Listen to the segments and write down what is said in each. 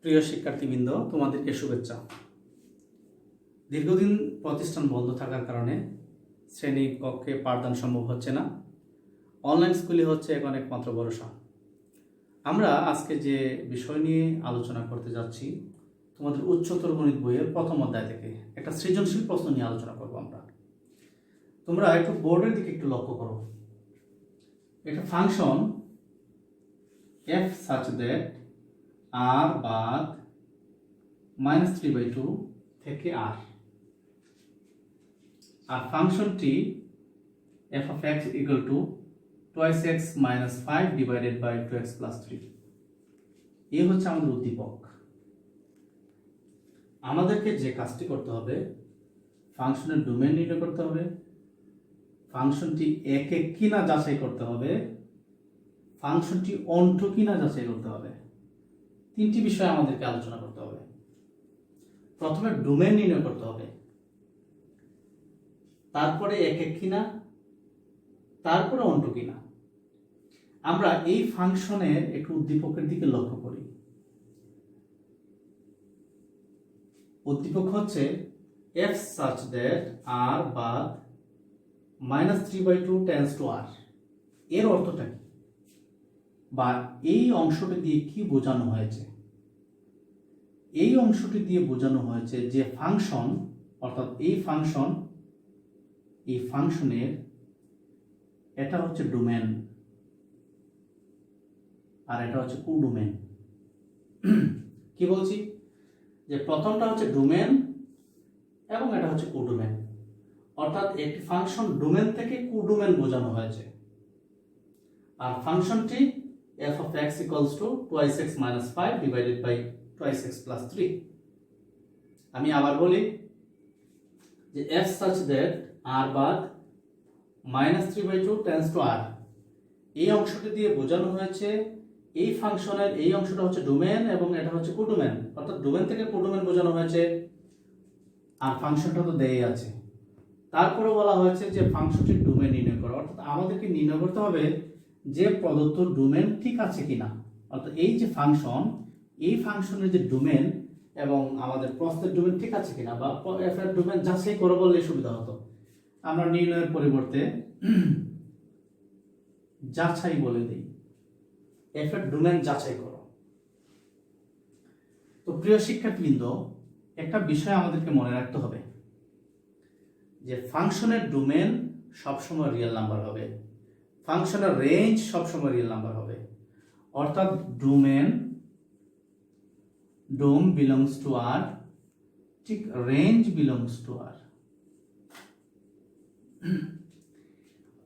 প্রিয় শিক্ষার্থীবৃন্দ, তোমাদেরকে শুভেচ্ছা। দীর্ঘদিন প্রতিষ্ঠান বন্ধ থাকার কারণে শ্রেণী কক্ষে পাঠদান সম্ভব হচ্ছে না। অনলাইন স্কুলে হচ্ছে এখন একমাত্র ভরসা। আমরা আজকে যে বিষয় নিয়ে আলোচনা করতে যাচ্ছি, তোমাদের উচ্চতর গণিত বইয়ের প্রথম অধ্যায় থেকে একটা সৃজনশীল প্রশ্ন নিয়ে আলোচনা করব আমরা। তোমরা একটু বোর্ডের দিকে একটু লক্ষ্য করো। একটা function f such that r বাদ -3/2 থেকে r, আর ফাংশনটি f of x equal to 2x minus 5 divided by 2x plus 3। এই হচ্ছে আমাদের উদ্দীপক। আমাদেরকে যে কাজটি করতে হবে, ফাংশনের ডোমেইন নির্ণয় করতে হবে, ফাংশনটি একে কিনা যাচাই করতে হবে, ফাংশনটি অন্টো কিনা যাচাই করতে হবে। তিনটি বিষয় আমাদেরকে আলোচনা করতে হবে। প্রথমে ডোমেইন নির্ণয় করতে হবে, তারপরে একে কিনা, তারপরে অন্টো কিনা। আমরা এই ফাংশনের একটু উদ্দীপকের দিকে লক্ষ্য করি। উদ্দীপক হচ্ছে f such that r বাদ -3/2 tends to r। এর অর্থটা কি, বা এই অংশটি দিয়ে কি বোঝানো হয়েছে? এই অংশটি দিয়ে বোঝানো হয়েছে যে ফাংশন, অর্থাৎ এই ফাংশনের এটা হচ্ছে ডোমেন আর এটা হচ্ছে কোডোমেন। কি বলছি, যে প্রথমটা হচ্ছে ডোমেন এবং এটা হচ্ছে কোডোমেন, অর্থাৎ একটি ফাংশন ডোমেন থেকে কোডোমেন বোঝানো হয়েছে। আর ফাংশনটি f of x equals to 2x minus 5 divided by 2x plus 3। আমি আবার বলি যে f such that r বাদ -3/2 tends to r, এই অংশটি দিয়ে বোঝানো হয়েছে এই ফাংশনের এই অংশটা হচ্ছে ডোমেন এবং এটা হচ্ছে কোডোমেন, অর্থাৎ ডোমেন থেকে কোডোমেন বোঝানো হয়েছে। আর ফাংশনটা তো দেই আছে। তারপরে বলা হয়েছে যে ফাংশনটির ডোমেন নির্ণয় করো, অর্থাৎ আমাদেরকে নির্ণয় করতে হবে যে প্রদত্ত ডোমেন ঠিক আছে কিনা। অর্থাৎ এই যে ফাংশন, এই ফাংশনের যে ডোমেন এবং আমাদের প্রস্থের ডোমেন ঠিক আছে কিনা, বা f এর ডোমেন যাচাই করো বললে সুবিধা হতো। আমরা নির্ণয়ের পরিবর্তে যাচাই বলে দিই, f এর ডোমেন যাচাই করো। তো প্রিয় শিক্ষার্থীবৃন্দ, একটা বিষয় আমাদেরকে মনে রাখতে হবে যে ফাংশনের ডোমেন সবসময় রিয়েল নাম্বার হবে, ফাংশনের রেঞ্জ সবসময় রিয়েল নাম্বার হবে। অর্থাৎ ডোম বিলংস টু আর, ঠিক রেঞ্জ বিলংস টু আর।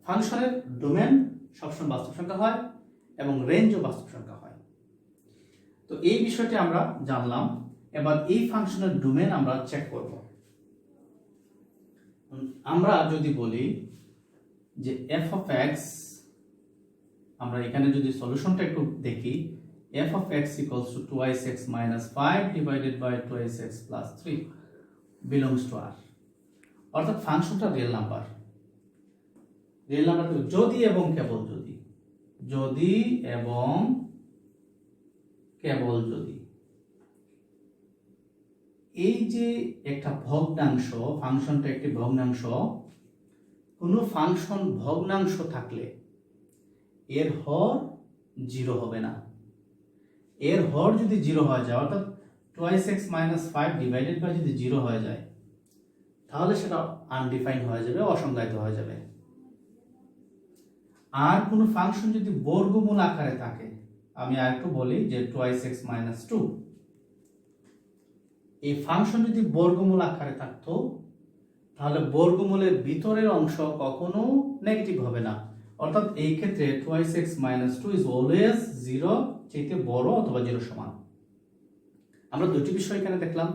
ফাংশনের ডোমেন সবসময় বাস্তব সংখ্যা হয় এবং রেঞ্জও বাস্তব সংখ্যা হয়। তো এই বিষয়টি আমরা জানলাম। এবার এই ফাংশনের ডোমেন আমরা চেক করব। আমরা যদি বলি যে f of x, আমরা এখানে যদি সলিউশনটা একটু দেখি, f of x equals to 2x minus 5 divided by 2x plus 3 belongs to r, অর্থাৎ ফাংশনটা রিয়েল নাম্বার। রিয়েল নাম্বার যদি এবং কেবল যদি, যদি এবং কেবল যদি এই যে একটা ভগ্নাংশ, ফাংশনটা একটি ভগ্নাংশ, কোনো ফাংশন ভগ্নাংশ থাকলে এর হর 0 হবে না। এর হর যদি 0 হয়ে যায়, অর্থাৎ 2x minus 5 ডিভাইডেড বাই যদি 0 হয়ে যায়, তাহলে সেটা আনডিফাইন্ড হয়ে যাবে, অসংজ্ঞায়িত হয়ে যাবে। আর কোনো ফাংশন যদি বর্গমূল আকারে থাকে, আমি আরেকটু বলি যে 2x minus 2, এই ফাংশন যদি বর্গমূল আকারে থাকতো, তাহলে বর্গমূলের ভিতরের অংশ কখনো নেগেটিভ হবে না। অর্থাৎ এই ক্ষেত্রে 2x minus 2 is always 0 চাইতে বড় অথবা 0 সমান। আমরা দুটি বিষয় এখানে দেখলাম,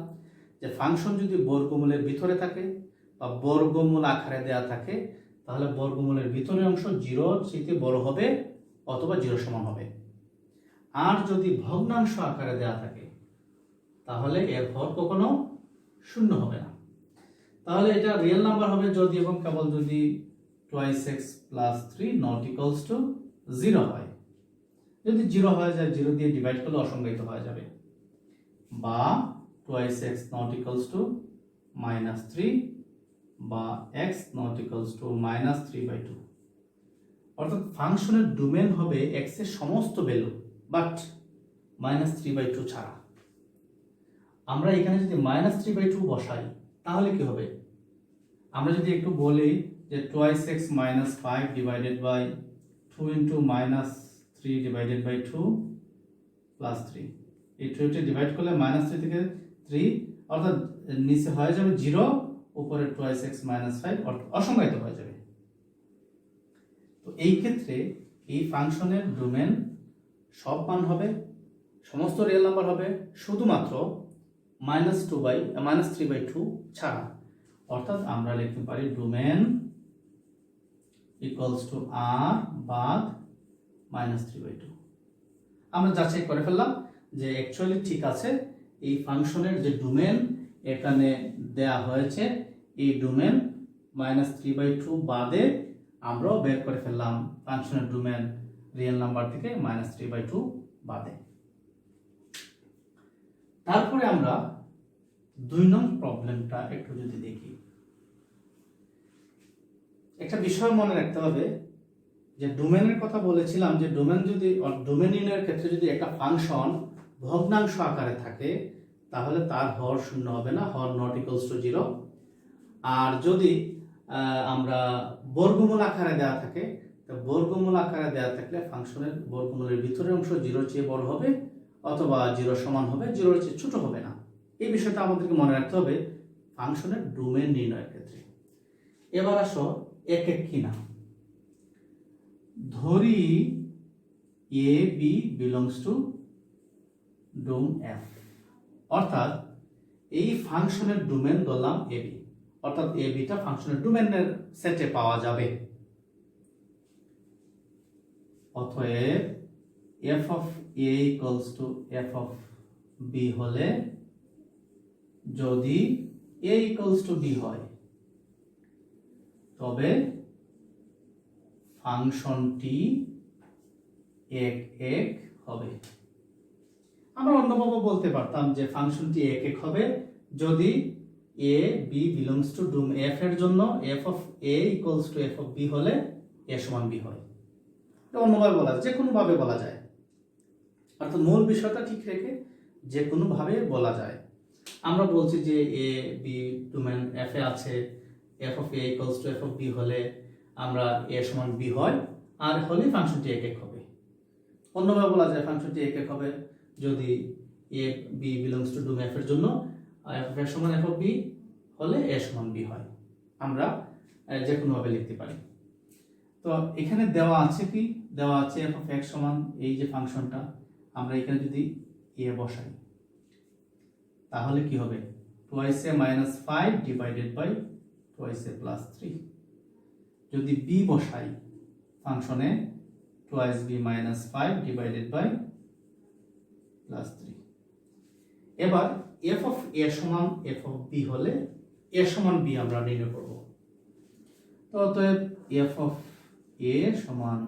যে ফাংশন যদি বর্গমূলের ভিতরে থাকে বা বর্গমূল আকারে দেয়া থাকে, তাহলে বর্গমূলের ভিতরের অংশ 0 চাইতে বড় হবে অথবা 0 সমান হবে। আর যদি ভগ্নাংশ আকারে দেয়া থাকে, তাহলে এর হর কখনো 0 হবে না। তাহলে এটা রিয়েল নাম্বার হবে যদি এবং কেবল যদি 2x plus 3 not equals to 0 হয়। যদি 0 হয়ে যায়, 0 দিয়ে ডিভাইড করলে অসংজ্ঞায়িত হয়ে যাবে। বা twice x not equals to -3 বা x not equals to -3/2। অর্থাৎ ফাংশনের ডোমেন হবে x এর সমস্ত ভ্যালু বাট -3/2 ছাড়া। আমরা এখানে যদি -3/2 বসাই তাহলে কি হবে? আমরা যদি একটু বলি যে twice x - 5 divided by 2 into -3 divided by 2 plus 3, এই 2 তে ডিভাইড করলে -3 থেকে 3 অর্থাৎ নিচে হয়ে যাবে 0, উপরে twice x - 5 অর্থাৎ অসংজ্ঞায়িত হয়ে যাবে। তো এই ক্ষেত্রে এই ফাংশনের ডোমেন সব মান হবে, সমস্ত রিয়েল নাম্বার হবে, শুধুমাত্র -3/2 ছাড়া। অর্থাৎ আমরা লিখতে পারি ডোমেন ইকুয়ালস টু r বাদ -3/2। আমরা যাচাই করে ফেললাম যে অ্যাকচুয়ালি ঠিক আছে, এই ফাংশনের যে ডোমেন এখানে দেয়া হয়েছে, এই ডোমেন -3/2 বাদে আমরাও বের করে ফেললাম ফাংশনের ডোমেন রিয়েল নাম্বার থেকে -3/2 বাদে। তারপরে আমরা 2 নং প্রবলেমটা একটু যদি দেখি, একটা বিষয় মনে রাখতে হবে যে ডোমেনের কথা বলেছিলাম যে ডোমেন নির্ণয়ের ক্ষেত্রে যদি একটা ফাংশন ভগ্নাংশ আকারে থাকে তাহলে তার হর 0 হবে না, হর নট ইকুয়ালস টু 0। আর যদি আমরা বর্গমূল আকারে দেওয়া থাকে, তো বর্গমূল আকারে দেওয়া থাকলে ফাংশনের বর্গমূলের ভিতরের অংশ 0-র চেয়ে বড় হবে অথবা 0 সমান হবে, 0-র চেয়ে ছোট হবে না। এই বিষয়টা আমাদেরকে মনে রাখতে হবে ফাংশনের ডোমেন নির্ণয়ের ক্ষেত্রে। এবার আসো একক কিনা। ধরি a b belongs to dome f, অর্থাৎ এই ফাংশনের ডোমেন ধরলাম a b, অর্থাৎ a b টা ফাংশনের ডোমেনের সেটে পাওয়া যাবে। অতএব f of a equals to f of b হলে যদি a equals to b হয় তবে ফাংশনটি এক এক হবে। আমরা অন্যভাবে বলতে পারতাম যে ফাংশনটি এক এক হবে যদি a b belongs to dome f এর জন্য f of a equals to f of b হলে a সমান b হয়। এটা অন্যভাবে বলা যায়, যে কোনো ভাবে বলা যায়, অর্থাৎ মূল বিষয়টা ঠিক রেখে যে কোনো ভাবে বলা যায়। আমরা বলছি যে a b ডোমেন f এ আছে, f of a equals to f of b হলে আমরা a সমান b হয়, আর হলে ফাংশনটি এক এক হবে। অন্যভাবে বলা যায় ফাংশনটি এক এক হবে যদি a b belongs to dome f এর জন্য f of a সমান f of b হলে a সমান b হয়। আমরা যে কোনো ভাবে লিখতে পারি। তো এখানে দেওয়া আছে কি, দেওয়া আছে f of x সমান এই যে ফাংশনটা, আমরা এখানে যদি a বসাই তাহলে কি হবে, twice a - 5 divided by twice a plus 3। যদি b বসাই ফাংশনে twice b - 5 divided by plus 3। এবার f of a সমান f of b হলে a সমান b আমরা নির্ণয় করব। তো অতএব f of a সমান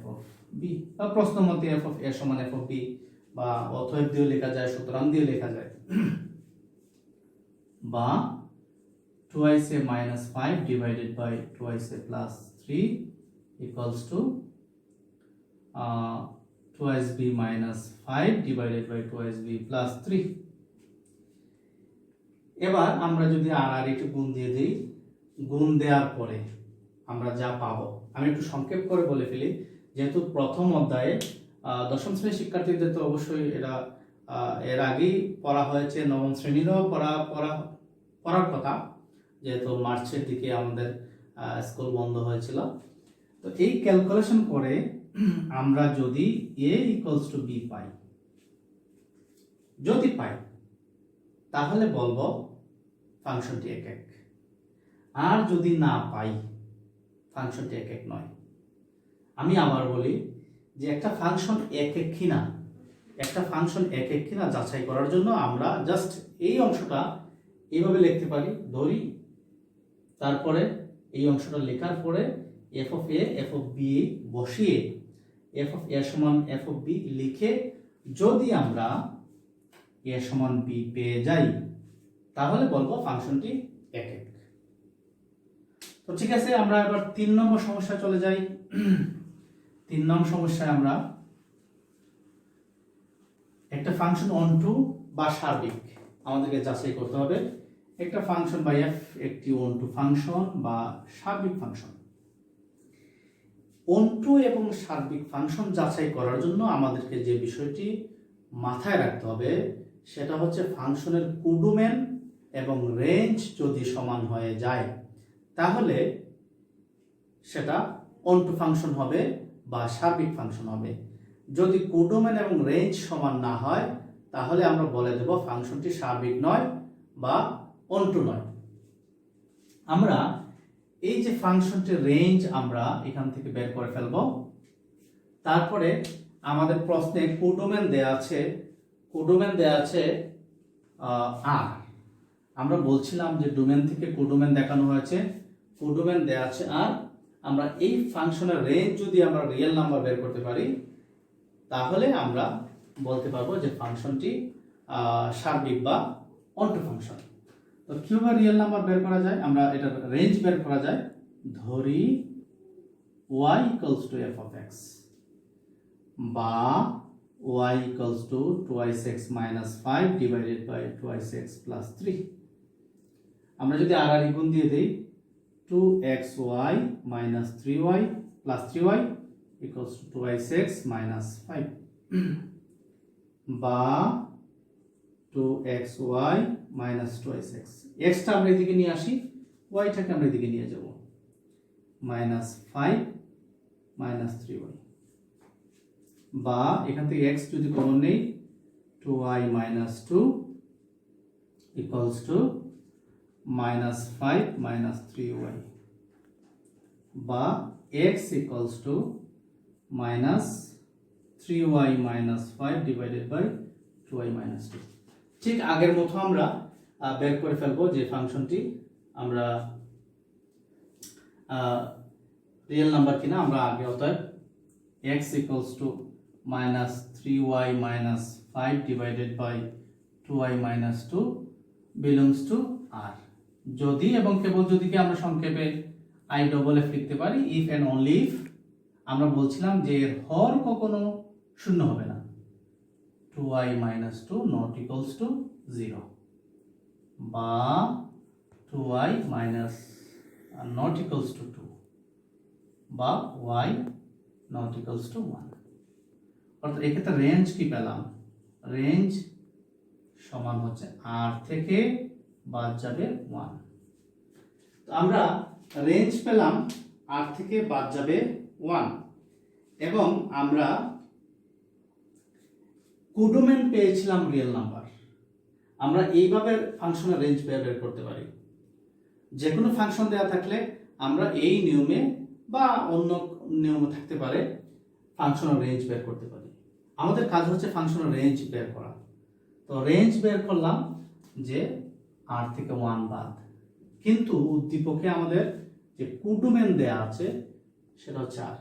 f of b, বা প্রশ্ন মতে f of a সমান f of b, বা অতএব দিয়ে লেখা যায়, সুতরাং দিয়ে লেখা যায়, বা twice a - 5 divided by twice a plus 3 equals to twice b - 5 divided by twice b plus 3। এবার আমরা যদি আর একটু গুণ দিয়ে দিই, গুণ দেওয়ার পরে আমরা যা পাবো, আমি একটু সংক্ষেপ করে বলে ফেলি, যেহেতু প্রথম অধ্যায়ে দশম শ্রেণীর শিক্ষার্থীদের তো অবশ্যই এরা এর আগেই পড়া হয়েছে, নবম শ্রেণীরও পড়ার কথা, যেহেতু মার্চের দিকে আমাদের স্কুল বন্ধ হয়েছিল। তো এই ক্যালকুলেশন করে আমরা যদি a equals to b পাই, যদি পাই তাহলে বলবো ফাংশনটি এক এক, আর যদি না পাই ফাংশনটি এক এক নয়। আমি আবার বলি যে একটা ফাংশন এক এক কিনা, একটা ফাংশন এক এক কিনা যাচাই করার জন্য আমরা জাস্ট এই অংশটা এইভাবে লিখতে পারি, ধরি, তারপরে এই অংশটা লেখার পরে f of a f of b বসিয়ে f of a সমান f of b লিখে যদি আমরা a সমান b পেয়ে যাই, তাহলে বলবো ফাংশনটি একক। তো ঠিক আছে, আমরা এবার 3 নম্বর সমস্যায় চলে যাই। 3 নম্বর সমস্যায় আমরা একটা ফাংশন অনটু বা সার্বিক আমাদেরকে যাচাই করতে হবে। একটা ফাংশন বা f একটি অনটু ফাংশন বা সার্বিক ফাংশন। অনটু এবং সার্বিক ফাংশন যাচাই করার জন্য আমাদেরকে যে বিষয়টি মাথায় রাখতে হবে সেটা হচ্ছে ফাংশনের কোডোমেন এবং রেঞ্জ যদি সমান হয়ে যায় তাহলে সেটা অনটু ফাংশন হবে বা সার্বিক ফাংশন হবে। যদি কোডোমেন এবং রেঞ্জ সমান না হয় তাহলে আমরা বলে দেব ফাংশনটি সার্বিক নয় বা অনটু নয়। আমরা এই যে ফাংশনটির রেঞ্জ আমরা এখান থেকে বের করে ফেলব। তারপরে আমাদের প্রশ্নে কোডোমেন দেয়া আছে আর আমরা বলছিলাম যে ডোমেন থেকে কোডোমেন দেখানো হয়েছে, কোডোমেন দেয়া আছে আর আমরা এই ফাংশনের রেঞ্জ যদি আমরা রিয়েল নাম্বার বের করতে পারি তাহলে আমরা বলতে পারবো যে ফাংশনটি সার্বিক বা অনটু ফাংশন। তো কিভাবে রিয়েল নাম্বার বের করা যায়, আমরা এটা রেঞ্জ বের করা যায়। ধরি y = f of x বা y = 2x - 5 divided by 2x + 3। আমরা যদি আর গুণ দিয়ে দেই 2xy - 3y + 3y = 2x - 5 বা 2xy - 2x, x টা আমরা এদিকে নিয়ে আসি, y টাকে আমরা এদিকে নিয়ে যাব, -5 - 3y বা এখান থেকে x যদি কমন নেই 2y - 2 = -5 - 3y বা x = -3y - 5 divided by 2y - 2। ঠিক আগের মতো আমরা বের করে ফেলবো যে ফাংশনটি আমরা রিয়েল নাম্বার কিনা। আমরা আগে অতএব x = -3y - 5 divided by 2y - 2 belongs to r। যদি এবং কেবল যদি কে আমরা সংক্ষেপে IFF লিখতে পারি, if and only if আমরা বলছিলাম যে এর হর কখনো শূন্য হবে না, 2y - 2 not equals to 0 বা 2y not equals to 2 বা y not equals to 1। অর্থাৎ এক্ষেত্রে রেঞ্জ কি পেলাম, রেঞ্জ সমান হচ্ছে r থেকে বাদ যাবে 1। তো আমরা রেঞ্জ পেলাম r থেকে বাদ যাবে 1 এবং আমরা কোডোমেন পেয়েছিলাম রিয়েল নাম্বার। আমরা এইভাবে ফাংশনের রেঞ্জ বের করতে পারি। যে কোনো ফাংশন দেওয়া থাকলে আমরা এই নিয়মে বা অন্য নিয়মে থাকতে পারে ফাংশনের রেঞ্জ বের করতে পারি। আমাদের কাজ হচ্ছে ফাংশনের রেঞ্জ বের করা। তো রেঞ্জ বের করলাম যে r থেকে 1 বাদ, কিন্তু উদ্দীপকে আমাদের যে কোডোমেন দেয়া আছে সেটা হচ্ছে r।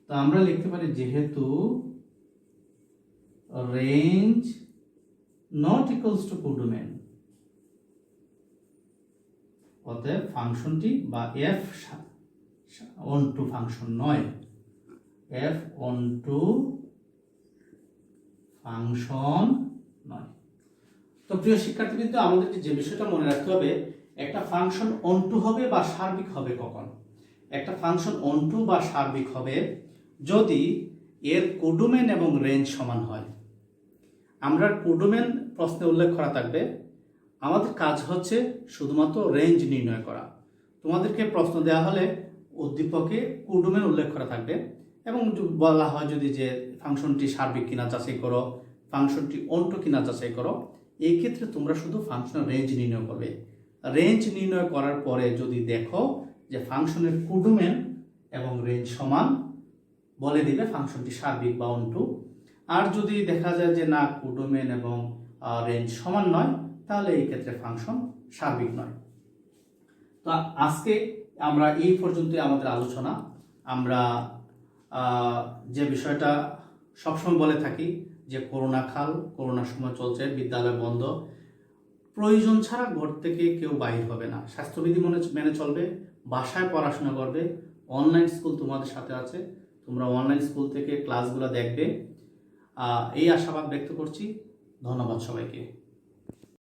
তো আমরা লিখতে পারি যেহেতু range not equals to codomain, অতএব ফাংশনটি বা f onto ফাংশন নয়, f onto ফাংশন নয়। তো প্রিয় শিক্ষার্থীবৃন্দ, আমাদেরকে যে বিষয়টা মনে রাখতে হবে, একটা ফাংশন অনটু হবে বা সার্বিক হবে কখন? একটা ফাংশন অনটু বা সার্বিক হবে যদি এর কোডোমেন এবং রেঞ্জ সমান হয়। আমরা কোডোমেন প্রশ্নে উল্লেখ করা থাকবে, আমাদের কাজ হচ্ছে শুধুমাত্র রেঞ্জ নির্ণয় করা। তোমাদেরকে প্রশ্ন দেওয়া হলে উদ্দীপকে কোডোমেন উল্লেখ করা থাকবে এবং বলা হয় যদি যে ফাংশনটি সার্বিক কিনা যাচাই করো, ফাংশনটি অনটু কিনা যাচাই করো। এই ক্ষেত্রে তোমরা শুধু ফাংশনের রেঞ্জ নির্ণয় করবে। রেঞ্জ নির্ণয় করার পরে যদি দেখো যে ফাংশনের কোডোমেন এবং রেঞ্জ সমান, বলে দিবে ফাংশনটি সার্বিক বা অনটু। আর যদি দেখা যায় যে না, কোডোমেন এবং রেঞ্জ সমান নয়, তাহলে এই ক্ষেত্রে ফাংশন সার্বিক নয়। তো আজকে আমরা এই পর্যন্তই আমাদের আলোচনা। আমরা যে বিষয়টা সবসময় বলে থাকি যে করোনার সময় চলছে, বিদ্যালয় বন্ধ, প্রয়োজন ছাড়া ঘর থেকে কেউ বাইর হবে না, স্বাস্থ্যবিধি মেনে চলবে, বাসায় পড়াশোনা করবে, অনলাইন স্কুল তোমাদের সাথে আছে, তোমরা অনলাইন স্কুল থেকে ক্লাসগুলো দেখবে, এই আশাবাদ ব্যক্ত করছি। ধন্যবাদ সবাইকে।